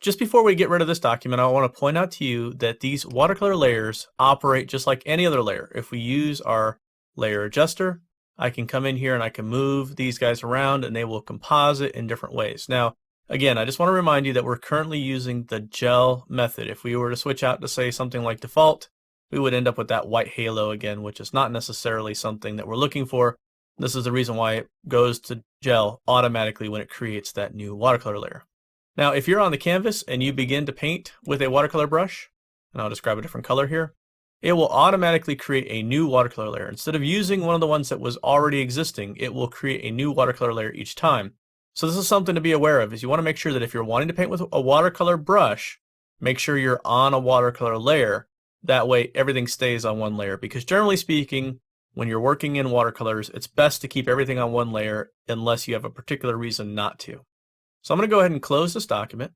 Just before we get rid of this document, I want to point out to you that these watercolor layers operate just like any other layer. If we use our layer adjuster, I can come in here and I can move these guys around and they will composite in different ways. Now, again, I just want to remind you that we're currently using the gel method. If we were to switch out to say something like default, we would end up with that white halo again, which is not necessarily something that we're looking for. This is the reason why it goes to gel automatically when it creates that new watercolor layer. Now, if you're on the canvas and you begin to paint with a watercolor brush, and I'll just grab a different color here, it will automatically create a new watercolor layer. Instead of using one of the ones that was already existing, it will create a new watercolor layer each time. So this is something to be aware of, is you want to make sure that if you're wanting to paint with a watercolor brush, make sure you're on a watercolor layer. That way everything stays on one layer, because generally speaking, when you're working in watercolors, it's best to keep everything on one layer unless you have a particular reason not to. So I'm going to go ahead and close this document.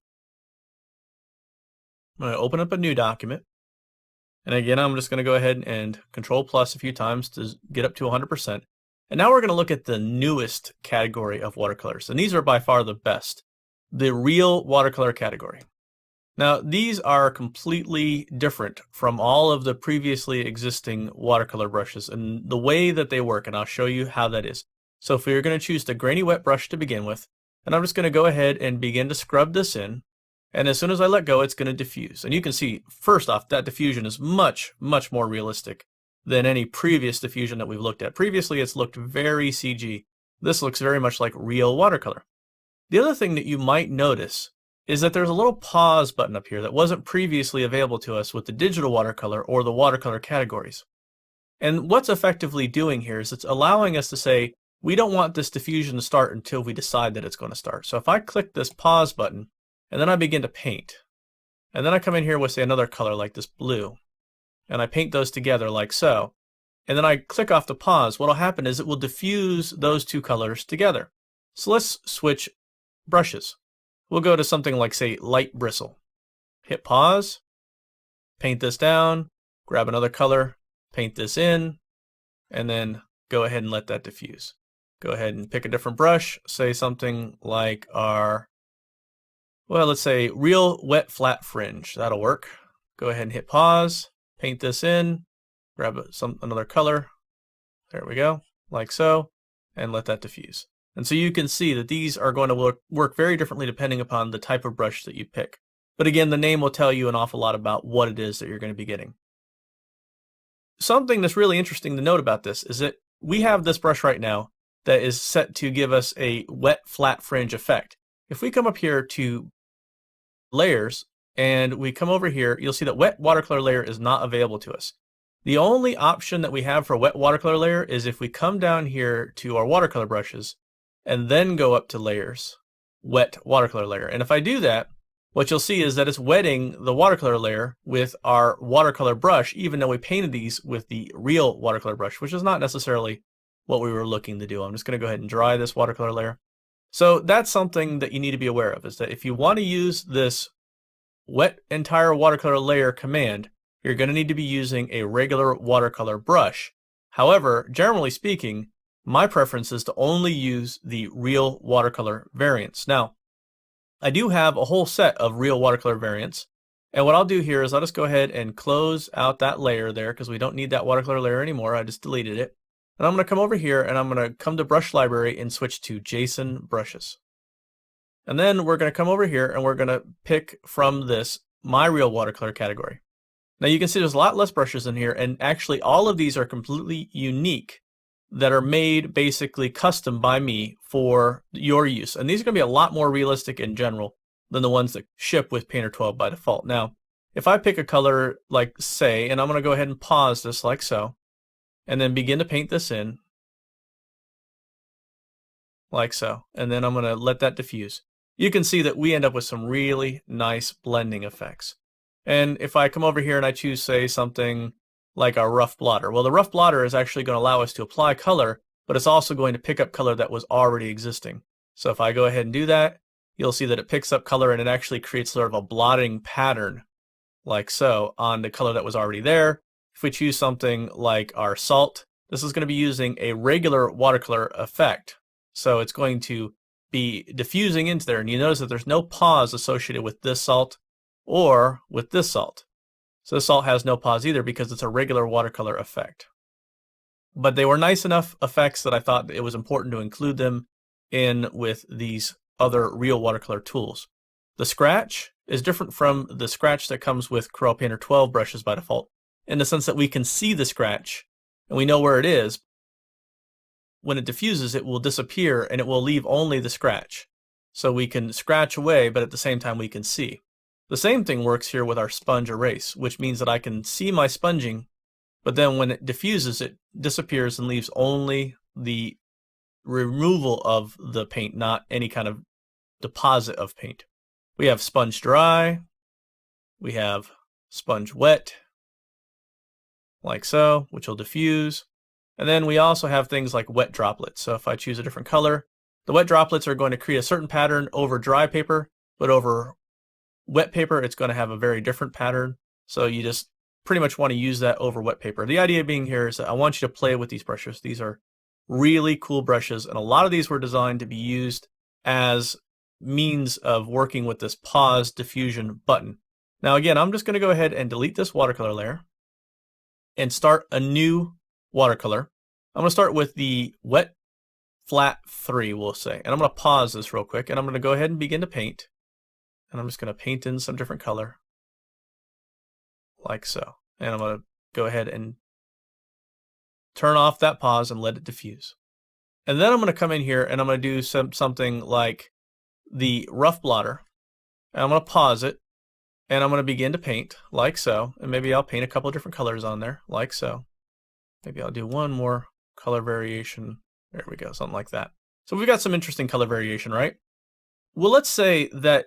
I'm going to open up a new document. And again, I'm just going to go ahead and Control plus a few times to get up to 100%. And now we're going to look at the newest category of watercolors. And these are by far the best, the real watercolor category. Now, these are completely different from all of the previously existing watercolor brushes and the way that they work. And I'll show you how that is. So if we're going to choose the grainy wet brush to begin with, and I'm just going to go ahead and begin to scrub this in. And as soon as I let go, it's going to diffuse. And you can see, first off, that diffusion is much, much more realistic than any previous diffusion that we've looked at. Previously, it's looked very CG. This looks very much like real watercolor. The other thing that you might notice is that there's a little pause button up here that wasn't previously available to us with the digital watercolor or the watercolor categories. And what's effectively doing here is it's allowing us to say, we don't want this diffusion to start until we decide that it's going to start. So if I click this pause button, and then I begin to paint, and then I come in here with, say, another color like this blue, and I paint those together like so, and then I click off the pause, what will happen is it will diffuse those two colors together. So let's switch brushes. We'll go to something like, say, light bristle. Hit pause, paint this down, grab another color, paint this in, and then go ahead and let that diffuse. Go ahead and pick a different brush, say something like our, well, let's say real wet flat fringe. That'll work. Go ahead and hit pause, paint this in, grab another color. There we go, like so, and let that diffuse. And so you can see that these are going to work very differently depending upon the type of brush that you pick. But again, the name will tell you an awful lot about what it is that you're going to be getting. Something that's really interesting to note about this is that we have this brush right now that is set to give us a wet flat fringe effect. If we come up here to layers and we come over here, you'll see that wet watercolor layer is not available to us. The only option that we have for wet watercolor layer is if we come down here to our watercolor brushes and then go up to layers, wet watercolor layer. And if I do that, what you'll see is that it's wetting the watercolor layer with our watercolor brush, even though we painted these with the real watercolor brush, which is not necessarily what we were looking to do. I'm just going to go ahead and dry this watercolor layer. So that's something that you need to be aware of, is that if you want to use this wet entire watercolor layer command, you're going to need to be using a regular watercolor brush. However, generally speaking, my preference is to only use the real watercolor variants. Now, I do have a whole set of real watercolor variants, and what I'll do here is I'll just go ahead and close out that layer there because we don't need that watercolor layer anymore. I just deleted it. And I'm going to come over here and I'm going to come to Brush Library and switch to Jason Brushes. And then we're going to come over here and we're going to pick from this My Real Watercolor category. Now you can see there's a lot less brushes in here, and actually all of these are completely unique, that are made basically custom by me for your use. And these are going to be a lot more realistic in general than the ones that ship with Painter 12 by default. Now, if I pick a color like say, and I'm going to go ahead and pause this like so, and then begin to paint this in like so, and then I'm going to let that diffuse. You can see that we end up with some really nice blending effects. And if I come over here and I choose, say, something like our rough blotter, well, the rough blotter is actually going to allow us to apply color, but it's also going to pick up color that was already existing. So if I go ahead and do that, you'll see that it picks up color and it actually creates sort of a blotting pattern like so on the color that was already there. If we choose something like our salt, this is going to be using a regular watercolor effect. So it's going to be diffusing into there, and you notice that there's no pause associated with this salt or with this salt. So this salt has no pause either because it's a regular watercolor effect. But they were nice enough effects that I thought it was important to include them in with these other real watercolor tools. The scratch is different from the scratch that comes with Coreal Painter 12 brushes by default, in the sense that we can see the scratch and we know where it is. When it diffuses, it will disappear and it will leave only the scratch. So we can scratch away, but at the same time we can see. The same thing works here with our sponge erase, which means that I can see my sponging, but then when it diffuses, it disappears and leaves only the removal of the paint, not any kind of deposit of paint. We have sponge dry, we have sponge wet, like so, which will diffuse. And then we also have things like wet droplets. So if I choose a different color, the wet droplets are going to create a certain pattern over dry paper, but over wet paper, it's going to have a very different pattern. So you just pretty much want to use that over wet paper. The idea being here is that I want you to play with these brushes. These are really cool brushes, and a lot of these were designed to be used as means of working with this pause diffusion button. Now again, I'm just going to go ahead and delete this watercolor layer and start a new watercolor. I'm going to start with the wet flat 3, we'll say, and I'm going to pause this real quick, and I'm going to go ahead and begin to paint. And I'm just going to paint in some different color, like so. And I'm going to go ahead and turn off that pause and let it diffuse. And then I'm going to come in here and I'm going to do something like the rough blotter. And I'm going to pause it, and I'm going to begin to paint, like so. And maybe I'll paint a couple of different colors on there, like so. Maybe I'll do one more color variation. There we go, something like that. So we've got some interesting color variation, right? Well, let's say that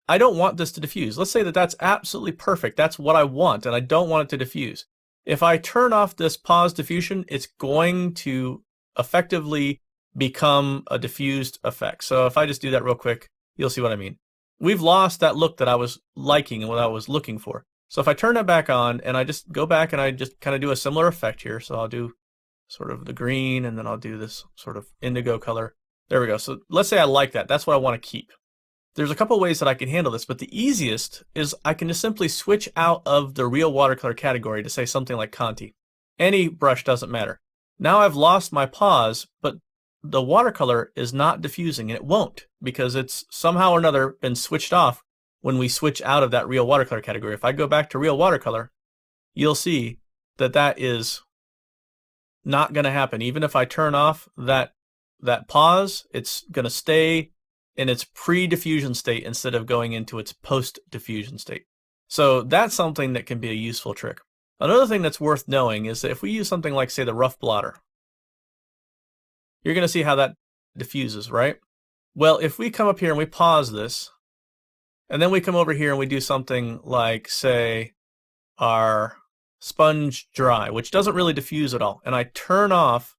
I don't want this to diffuse. Let's say that that's absolutely perfect. That's what I want, and I don't want it to diffuse. If I turn off this pause diffusion, it's going to effectively become a diffused effect. So if I just do that real quick, you'll see what I mean. We've lost that look that I was liking and what I was looking for. So if I turn that back on and I just go back and I just kind of do a similar effect here. So I'll do sort of the green, and then I'll do this sort of indigo color. There we go. So let's say I like that. That's what I want to keep. There's a couple ways that I can handle this, but the easiest is I can just simply switch out of the real watercolor category to say something like Conti. Any brush doesn't matter. Now I've lost my pause, but the watercolor is not diffusing, and it won't, because it's somehow or another been switched off when we switch out of that real watercolor category. If I go back to real watercolor, you'll see that that is not going to happen. Even if I turn off that pause, it's going to stay in its pre-diffusion state instead of going into its post-diffusion state. So that's something that can be a useful trick. Another thing that's worth knowing is that if we use something like, say, the rough blotter, you're going to see how that diffuses, right? Well, if we come up here and we pause this, and then we come over here and we do something like, say, our sponge dry, which doesn't really diffuse at all, and I turn off,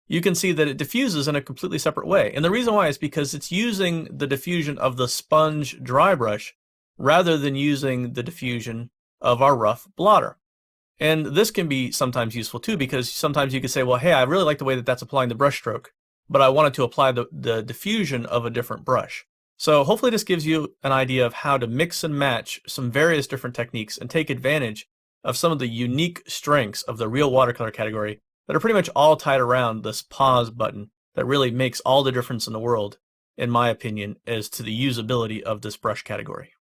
you can see that it diffuses in a completely separate way. And the reason why is because it's using the diffusion of the sponge dry brush rather than using the diffusion of our rough blotter. And this can be sometimes useful too, because sometimes you could say, well, hey, I really like the way that that's applying the brush stroke, but I wanted to apply the diffusion of a different brush. So hopefully this gives you an idea of how to mix and match some various different techniques and take advantage of some of the unique strengths of the real watercolor category that are pretty much all tied around this pause button that really makes all the difference in the world, in my opinion, as to the usability of this brush category.